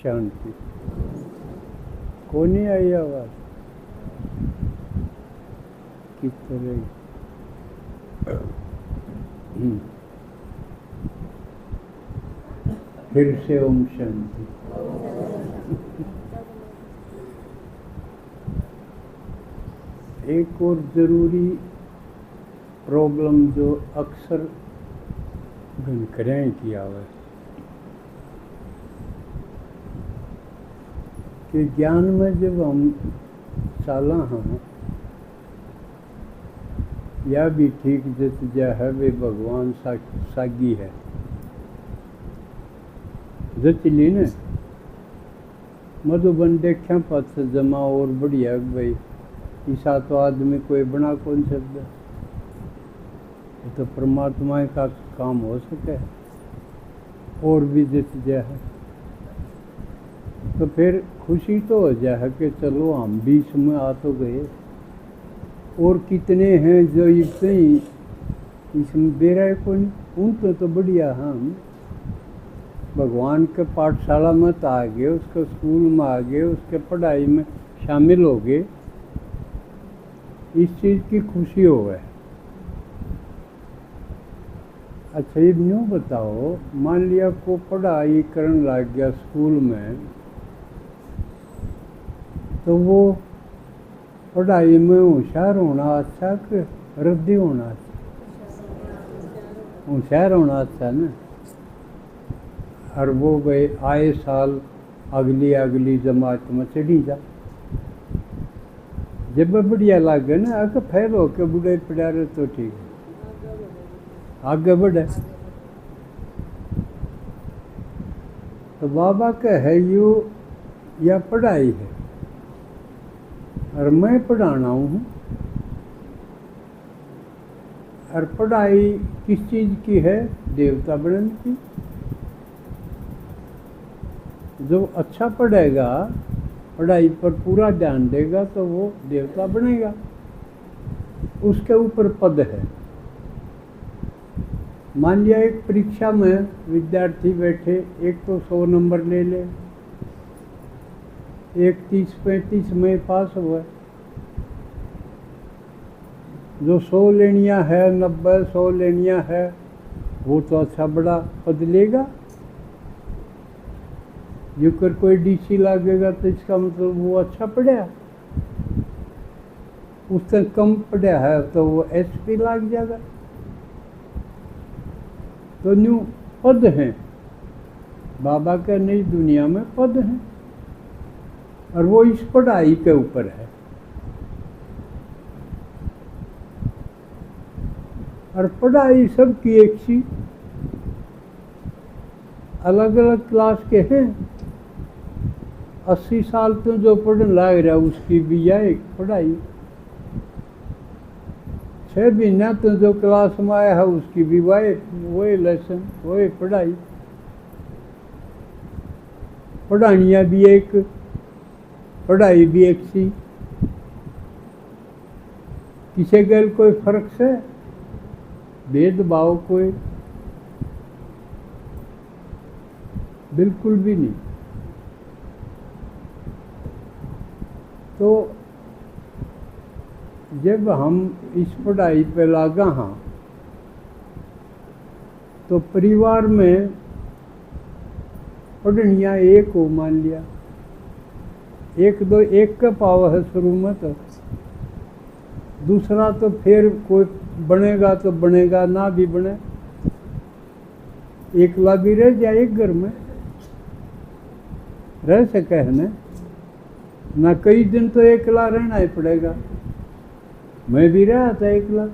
शांति। को नहीं आई आवाज किस तरह? फिर से ओम शांति। एक और जरूरी प्रॉब्लम जो अक्सर घनकरें की आवे कि ज्ञान में जब हम चाला हम या भी ठीक जित जा है वे भगवान सागी है जचली ने मधुबन देखा पथ जमा और बढ़िया भाई ईसा तो आदमी कोई बना कौन सकता, ये तो परमात्मा का काम हो सके और भी जित जा है तो फिर खुशी तो हो जाए कि चलो हम बीच में आ तो गए। और कितने हैं जो इतने ही इसमें बेरा को नहीं, उन तो बढ़िया हम भगवान के पाठशाला में तो आ गए, उसके स्कूल में आ गए, उसके पढ़ाई में शामिल हो गए, इस चीज़ की खुशी हो गए। अच्छा ये न्यू बताओ, मान लिया को पढ़ाई करने लग गया स्कूल में, तो वो पढ़ाई में होशियार होना अच्छा कि रद्दी होना अच्छा? होशियार होना अच्छा ना। और वो भाई आए साल अगली जमात में चढ़ी जा, जब बढ़िया लगे ना अगर फैल हो के बुढ़े पड़ा रहे तो ठीक है, आगे बढ़े। तो बाबा का है यू या पढ़ाई है, और मैं पढ़ाना हूँ। और पढ़ाई किस चीज़ की है? देवता बनने की। जो अच्छा पढ़ेगा, पढ़ाई पर पूरा ध्यान देगा तो वो देवता बनेगा, उसके ऊपर पद है। मान लिया एक परीक्षा में विद्यार्थी बैठे, एक तो 100 नंबर ले ले, एक 30-35 में पास हुआ। जो 100 लेनियाँ है, 90-100 लेनियाँ है, वो तो अच्छा बड़ा पद लेगा। जो कर कोई डीसी लागेगा तो इसका मतलब वो अच्छा पढ़ा, उससे कम पढ़ा है तो वो एसपी लाग जाएगा। तो न्यू पद हैं बाबा के, नई दुनिया में पद हैं, और वो इस पढ़ाई के ऊपर है। और पढ़ाई सबकी एक सी, अलग अलग क्लास के हैं। 80 साल तो जो पढ़ने लग रहा उसकी भी यह एक पढ़ाई, 6 महीना तो जो क्लास में आया है उसकी भी वही लेसन, वही पढ़ाई। पढ़ानियाँ भी एक, पढ़ाई भी एक सी, किसी गैल कोई फर्क से भेदभाव कोई बिल्कुल भी नहीं। तो जब हम इस पढ़ाई पे लागा हाँ, तो परिवार में पढ़निया एक हो, मान लिया एक का पाव है शुरू में, तो दूसरा तो फिर कोई बनेगा तो बनेगा, ना भी बने एकला भी रह जाए, एक घर में रह सके है ना, कई दिन तो एकला रहना ही पड़ेगा। मैं भी रहा था एकला,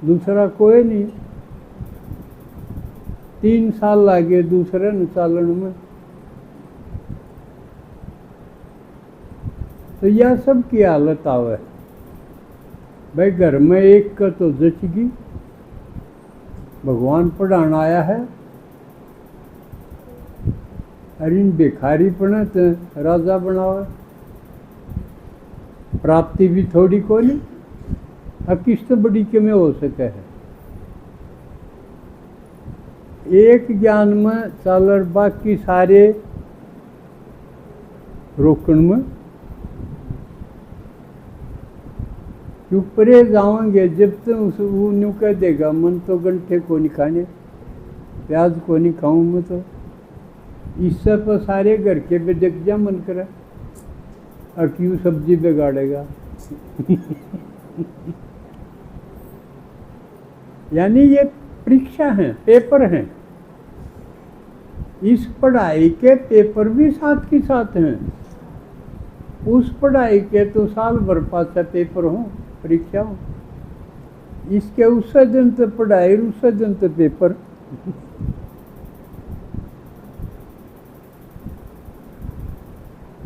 दूसरा कोई नहीं। 3 साल लगे दूसरे न चालन में। तो यह सब की हालत आवे भाई, घर में एक का तो जचगी, भगवान पढ़ाना आया है, और इन भिखारी पढ़े तो राजा बनावे, प्राप्ति भी थोड़ी को नहीं, अब किस्त बड़ी के में हो सके है। एक ज्ञान में चल और बाकी सारे रोकण में क्यों परे जाओगे। जब तक वो न्यू कह देगा मन तो गंठे को नहीं खाने, प्याज को नहीं खाऊं मैं तो, इससे तो सारे घर के पे देख जा मन करे और क्यों सब्जी बिगाड़ेगा। यानी ये परीक्षा है, पेपर हैं। इस पढ़ाई के पेपर भी साथ के साथ हैं। उस पढ़ाई के तो साल भर पास पेपर हो, परीक्षा हो। इसके उस दिन तो पढ़ाई, उस दिन तो पेपर।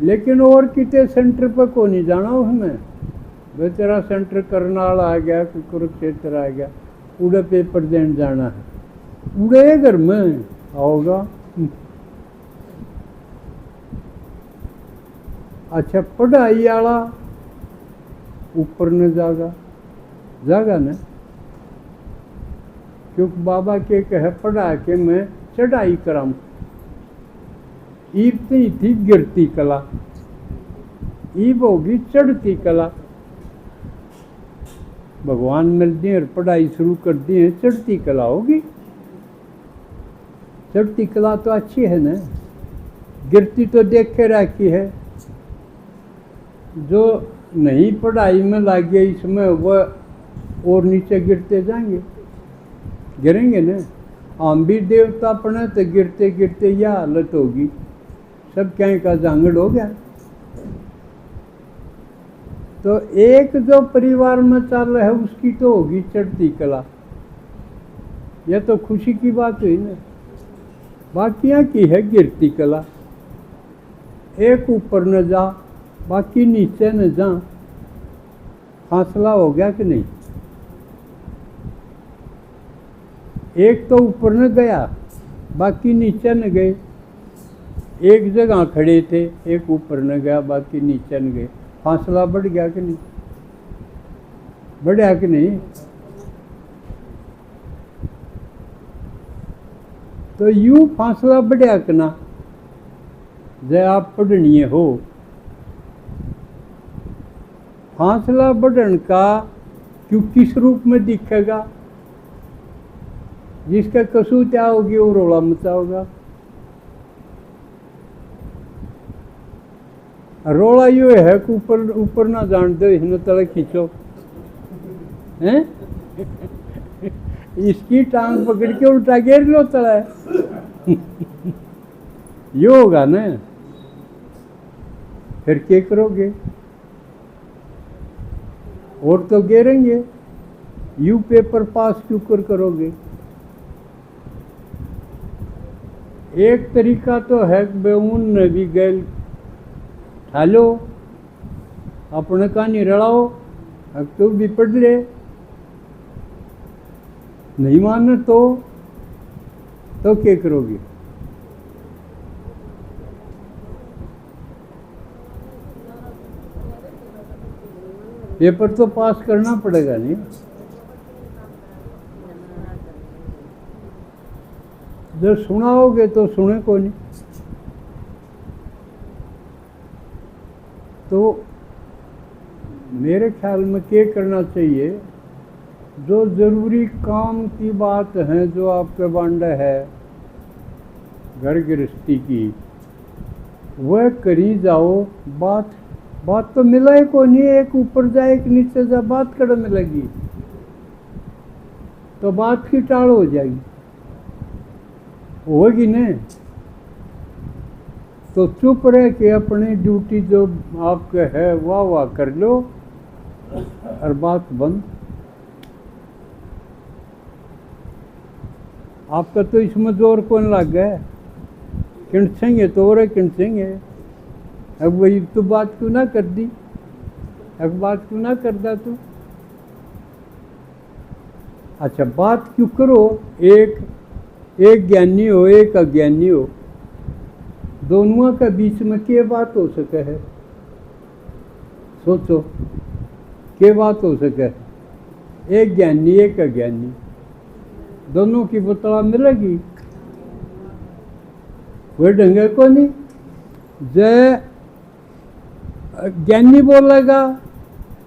लेकिन और कितने सेंटर पर को नहीं जाना उसमें। वे तेरा सेंटर करनाल आ गया, कुरुक्षेत्र आ गया, उड़े पेपर देने जाना है, उड़े घर में आओगा। अच्छा पढ़ाई वाला ऊपर न जागा, जागा न, क्योंकि बाबा के कहे पढ़ा के मैं चढ़ाई कराऊं। ईब थी गिरती कला, ईब होगी चढ़ती कला। भगवान मिल दिए और पढ़ाई शुरू कर दी है, चढ़ती कला होगी। चढ़ती कला तो अच्छी है ना, गिरती तो देख के रखी है। जो नहीं पढ़ाई में लगे इसमें वह और नीचे गिरते जाएंगे, गिरेंगे ना। हम भी देवता पढ़े तो गिरते गिरते यह हालत होगी, सब कहीं का जांगड़ हो गया। तो एक जो परिवार में चल रहा है उसकी तो होगी चढ़ती कला, यह तो खुशी की बात हुई ना। बाकियां की है गिरती कला। एक ऊपर न जा, बाकी नीचे न जा, फासला हो गया कि नहीं। एक तो ऊपर न गया, बाकी नीचे न गए। एक जगह खड़े थे, एक ऊपर न गया, बाकी नीचे न गए, फासला बढ़ गया कि नहीं, बढ़ा कि नहीं। तो यूं फासला बढ़िया करना जय आप पढ़नीय हो। फासला बढ़न का क्यों किस रूप में दिखेगा, जिसका कसूर क्या होगी वो रोला मचाओगा। रोला यो है कि ऊपर ऊपर ना जान दो, इसमें तले खींचो हैं। इसकी टांग पकड़ के उल्टा घेर लो तला। यो होगा ना, फिर क्या करोगे। और तो घेरेंगे, यू पेपर पास क्यों कर करोगे। एक तरीका तो है बेऊन ने भी गैल ठालो, अपने का नहीं रड़ाओ, अब तो भी पढ़ ले। नहीं माने तो क्या करोगे। पेपर तो पास करना पड़ेगा नहीं। जब सुनाओगे तो सुने को नहीं। तो मेरे ख्याल में क्या करना चाहिए, जो ज़रूरी काम की बात है, जो आपके बांडा है घर गृहस्थी की, वह करी जाओ। बात तो मिले को नहीं, एक ऊपर जाए एक नीचे जा, बात कर मिलेगी तो बात की टाल हो जाएगी, होगी न। तो चुप रह के अपनी ड्यूटी जो आपके है वाह कर लो और बात बंद। आपका तो इसमें जोर कौन लग गया, किणसेंगे तो और किणसेंगे। अब वही तो बात क्यों ना कर दी, अब बात क्यों ना करता तू। अच्छा बात क्यों करो, एक ज्ञानी हो एक अज्ञानी हो, दोनों के बीच में क्या बात हो सके है। सोचो क्या बात हो सके है। एक ज्ञानी एक अज्ञानी, दोनों की बतला मिलेगी, कोई ढंगे को नहीं। जय ज्ञानी बोलेगा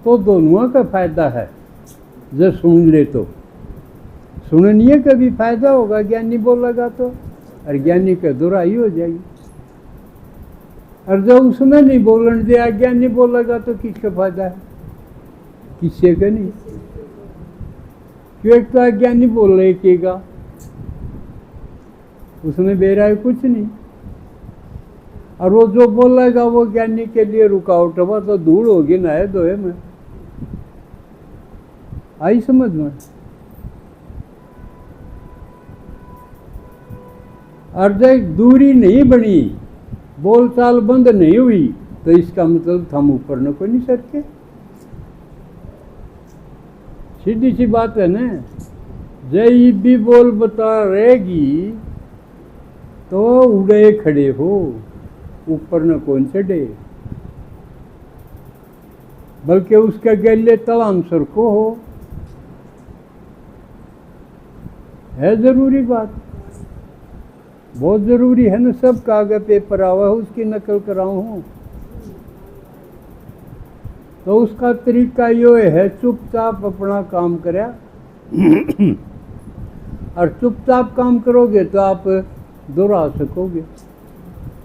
तो दोनों का फायदा है। जब सुन ले तो सुननीय का भी फायदा होगा, ज्ञानी बोलेगा तो, और ज्ञानी का दुराई हो जाएगी। और जब उसने नहीं बोलने दिया, ज्ञानी बोलेगा तो किसका फायदा है? किसी का नहीं। क्यों? एक तो ज्ञानी बोल रहे केगा, उसने बेरा है कुछ नहीं। और वो जो बोलेगा वो ज्ञानी के लिए रुकावट हुआ तो धूल होगी ना है दोहे में। आई समझ में? और जब दूरी नहीं बनी, बोलचाल बंद नहीं हुई, तो इसका मतलब हम ऊपर न कोई नहीं सके। सीधी सी बात है ना। जय भी बोल बता रहेगी तो उड़े खड़े हो, ऊपर न कौन चढ़े, बल्कि उसके गले तलांसर को हो। है जरूरी बात, बहुत जरूरी है ना। सब कागज पेपर आवा है, उसकी नकल कराऊं हूँ तो उसका तरीका यो है, चुपचाप अपना काम करा। और चुपचाप काम करोगे तो आप दोहरा सकोगे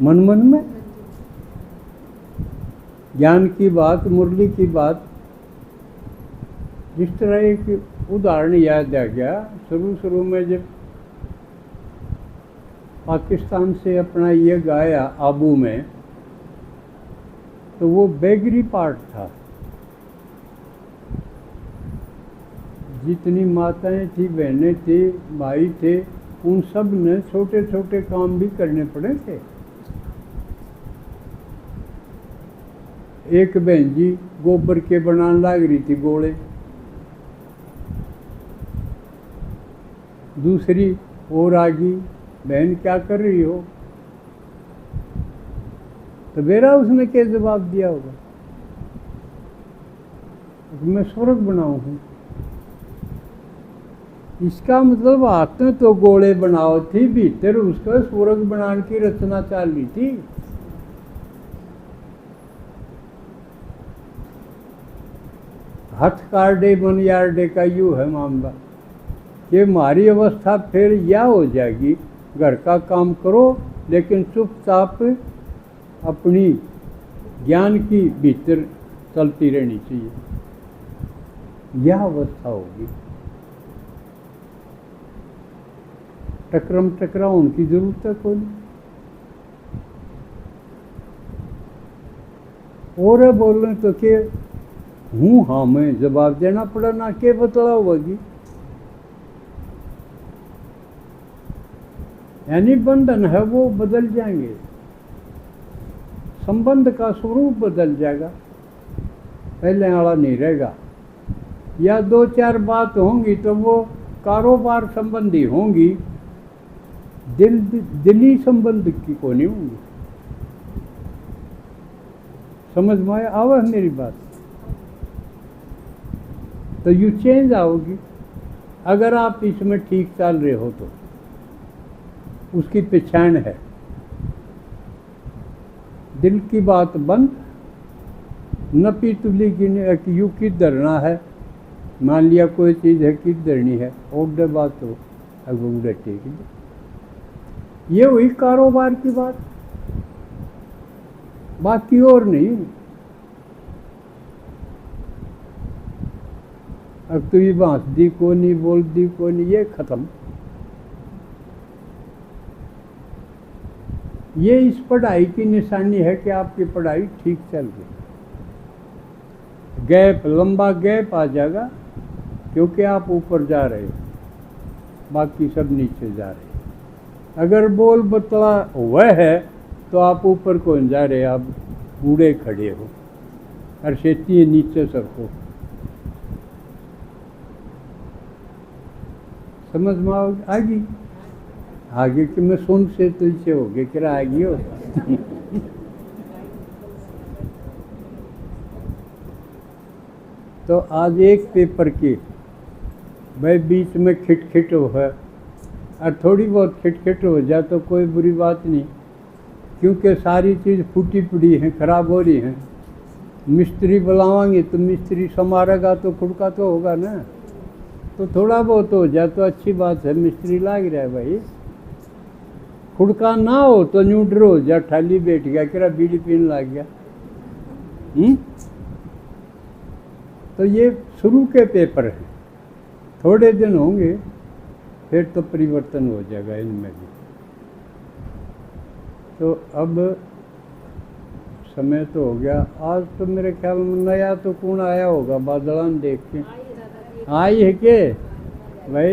मन मन में। ज्ञान की बात, मुरली की बात। जिस तरह एक उदाहरण याद आ गया, शुरू में जब पाकिस्तान से अपना ये गाया आबू में, तो वो बेगरी पार्ट था। जितनी माताएं थी, बहनें थी, भाई थे, उन सब ने छोटे छोटे काम भी करने पड़े थे। एक बहन जी गोबर के बनाने लग रही थी गोले, दूसरी और आगी, बहन क्या कर रही हो? तो मेरा उसने क्या जवाब दिया होगा? मैं स्वर्ग बनाऊं हूं। इसका मतलब हाथ में तो गोले बनाओ थी, भीतर उसका स्वर्ग बनाने की रचना चल रही थी। हाथ काटे मन यार्डे का यू है मामला कि हमारी अवस्था फिर यह हो जाएगी, घर का काम करो लेकिन चुपचाप अपनी ज्ञान की भीतर चलती रहनी चाहिए। यह अवस्था होगी। टकरम टकरा उनकी जरूरत है कोई। और है बोलने तो के हूँ हाँ में जवाब देना पड़ा ना, के बतला होगी। यानी बंधन है वो बदल जाएंगे, संबंध का स्वरूप बदल जाएगा, पहले वाला नहीं रहेगा। या दो चार बात होंगी तो वो कारोबार संबंधी होंगी, दिली संबंध की को नहीं होंगी। समझ में आवा मेरी बात? तो यू चेंज आओगी अगर आप इसमें ठीक चल रहे हो तो। उसकी पहचान है। दिल की बात बंद, न पीतुली की यू किधरना है। मान लिया कोई चीज़ है किधरनी है, और बात हो अगुंडे ठीक। ये हुई कारोबार की बात, बाकी और नहीं। अब तो ये बांस दी को नहीं, बोल दी को नहीं, ये खत्म। ये इस पढ़ाई की निशानी है कि आपकी पढ़ाई ठीक चल रही। गैप, लंबा गैप आ जाएगा क्योंकि आप ऊपर जा रहे हो, बाकी सब नीचे जा रहे हैं। अगर बोल बतला हुआ है तो आप ऊपर कौन जा रहे, आप बूढ़े खड़े हो और शेती नीचे सरको। समझ में आगी आगे कि मैं सुन से तुझसे हो गए कि आगी हो। तो आज एक पेपर की भाई बीच में खिटखिट हो है, और थोड़ी बहुत खिटखिट हो जाए तो कोई बुरी बात नहीं, क्योंकि सारी चीज़ फूटी पड़ी है, खराब हो रही है। मिस्त्री बुलावांगे तो मिस्त्री संवारेगा तो खुद का तो होगा ना। तो थोड़ा बहुत हो जाए तो अच्छी बात है, मिस्त्री लाग रहा है भाई। खुद का ना हो तो न्यू डरो जा, ठाली बैठ गया कि बीड़ी पीने लग गया। तो ये शुरू के पेपर हैं, थोड़े दिन होंगे फिर तो परिवर्तन हो जाएगा इनमें भी। तो अब समय तो हो गया। आज तो मेरे ख्याल में नया तो कौन आया होगा बादलान देख के आई है के